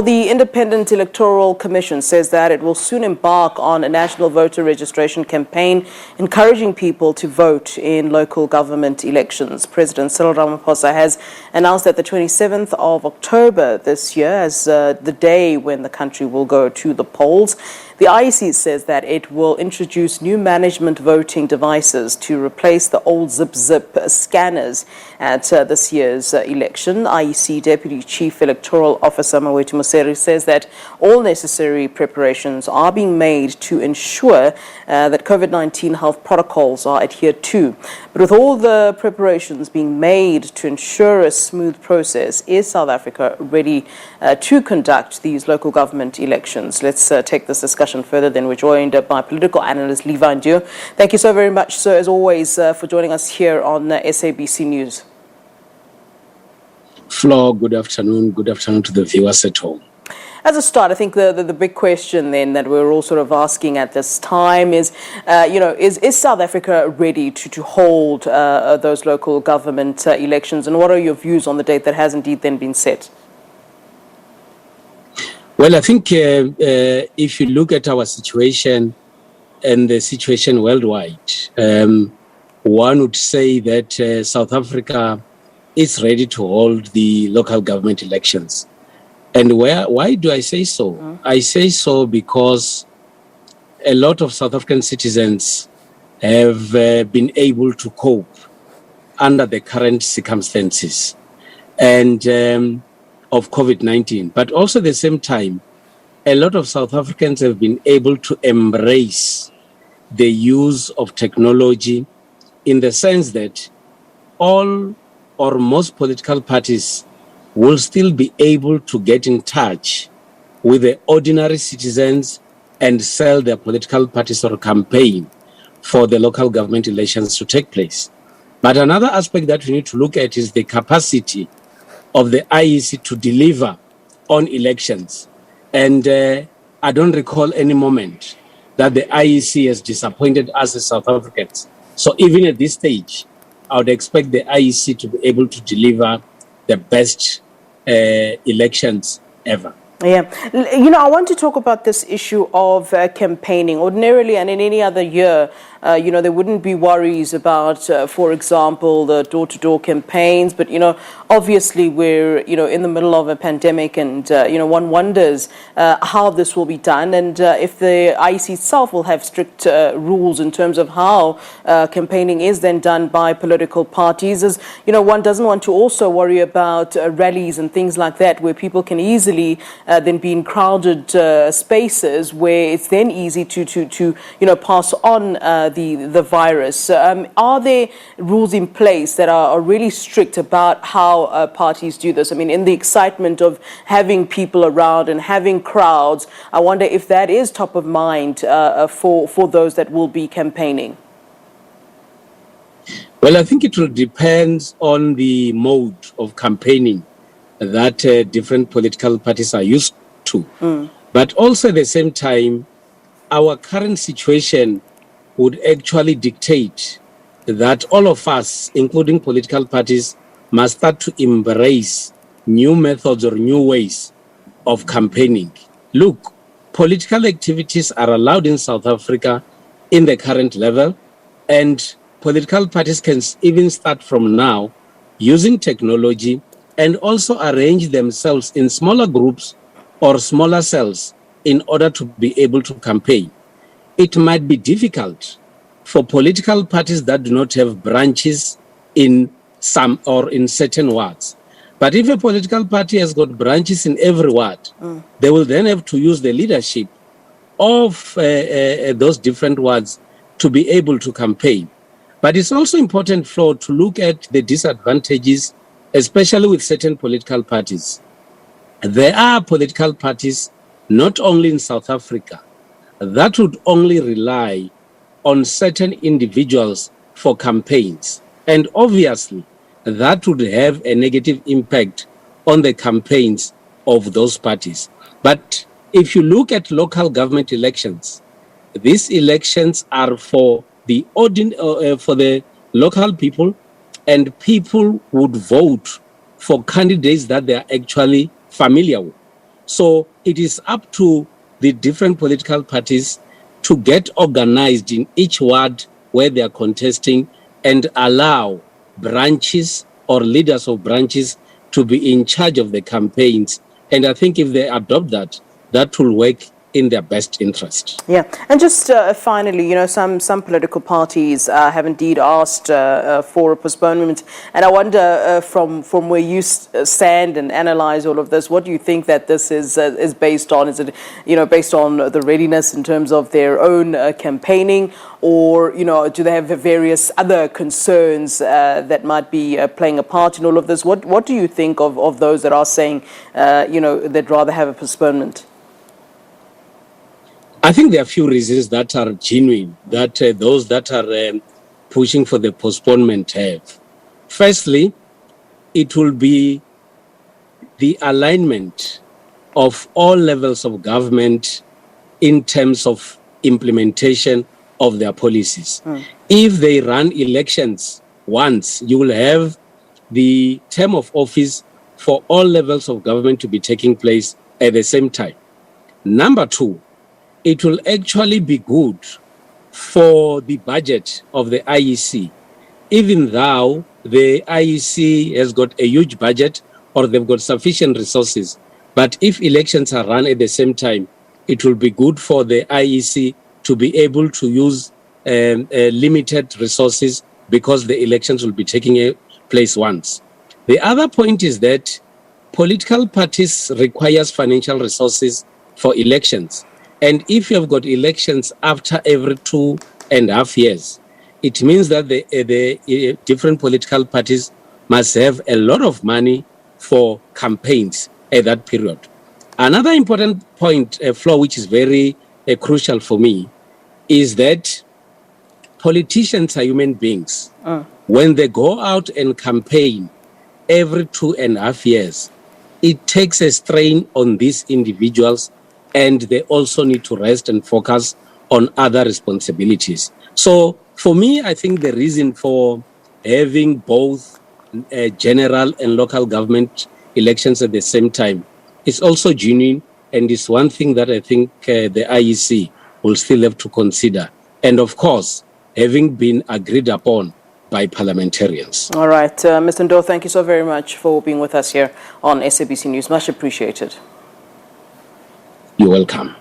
The Independent Electoral Commission says that it will soon embark on a national voter registration campaign encouraging people to vote in local government elections. President Cyril Ramaphosa has announced that the 27th of October this year as the day when the country will go to the polls. The IEC says that it will introduce new management voting devices to replace the old zip scanners at this year's election. IEC Deputy Chief Electoral Officer Mawethu Mosery says that all necessary preparations are being made to ensure that COVID-19 health protocols are adhered to. But with all the preparations being made to ensure a smooth process, is South Africa ready to conduct these local government elections? Let's take this discussion further. Then we're joined by Political Analyst Levy Ndou. Thank you so very much, sir, as always, for joining us here on SABC News. Flo, good afternoon. Good afternoon to the viewers at home. As a start, I think the big question then that we're all sort of asking at this time is, is South Africa ready to hold those local government elections? And what are your views on the date that has indeed then been set? Well, I think if you look at our situation and the situation worldwide, one would say that South Africa is ready to hold the local government elections. And why do I say so? I say so because a lot of South African citizens have been able to cope under the current circumstances and of COVID-19. But also at the same time, a lot of South Africans have been able to embrace the use of technology in the sense that all or most political parties will still be able to get in touch with the ordinary citizens and sell their political parties or campaign for the local government elections to take place. But another aspect that we need to look at is the capacity of the IEC to deliver on elections. And I don't recall any moment that the IEC has disappointed us as South Africans. So even at this stage, I would expect the IEC to be able to deliver the best elections ever. Yeah. I want to talk about this issue of campaigning. Ordinarily and in any other year, there wouldn't be worries about, for example, the door-to-door campaigns. But, obviously we're, in the middle of a pandemic and, one wonders how this will be done and if the IEC itself will have strict rules in terms of how campaigning is then done by political parties. As, one doesn't want to also worry about rallies and things like that where people can easily then be in crowded spaces where it's then easy to pass on the virus. Are there rules in place that are really strict about how parties do this? I mean, in the excitement of having people around and having crowds, I wonder if that is top of mind for those that will be campaigning. Well, I think it will depend on the mode of campaigning that different political parties are used to. But also at the same time, our current situation would actually dictate that all of us, including political parties, must start to embrace new methods or new ways of campaigning. Look, political activities are allowed in South Africa in the current level, and political parties can even start from now using technology and also arrange themselves in smaller groups or smaller cells in order to be able to campaign. It might be difficult for political parties that do not have branches in some or in certain wards. But if a political party has got branches in every ward, they will then have to use the leadership of those different wards to be able to campaign. But it's also important, Flo, to look at the disadvantages, especially with certain political parties. There are political parties, not only in South Africa, that would only rely on certain individuals for campaigns. And obviously, that would have a negative impact on the campaigns of those parties. But if you look at local government elections, these elections are for the local people, and people would vote for candidates that they are actually familiar with. So it is up to the different political parties to get organized in each ward where they are contesting and allow branches or leaders of branches to be in charge of the campaigns. And I think if they adopt that, that will work in their best interest. Yeah, and just finally, some political parties have indeed asked for a postponement, and I wonder from where you stand and analyze all of this, what do you think that this is based on? Is it based on the readiness in terms of their own campaigning, or do they have various other concerns that might be playing a part in all of this? What do you think of those that are saying they'd rather have a postponement? I think there are a few reasons that are genuine, that those that are pushing for the postponement have. Firstly, it will be the alignment of all levels of government in terms of implementation of their policies. If they run elections once, you will have the term of office for all levels of government to be taking place at the same time. Number two, it will actually be good for the budget of the IEC, even though the IEC has got a huge budget or they've got sufficient resources. But if elections are run at the same time, it will be good for the IEC to be able to use limited resources because the elections will be taking place once. The other point is that political parties requires financial resources for elections. And if you have got elections after every 2.5 years, it means that the different political parties must have a lot of money for campaigns at that period. Another important point, Flo, which is very crucial for me, is that politicians are human beings. When they go out and campaign every 2.5 years, it takes a strain on these individuals, and they also need to rest and focus on other responsibilities. So for me, I think the reason for having both general and local government elections at the same time is also genuine, and is one thing that I think the IEC will still have to consider. And of course, having been agreed upon by parliamentarians. All right, Mr. Ndou, thank you so very much for being with us here on SABC News. Much appreciated. You're welcome.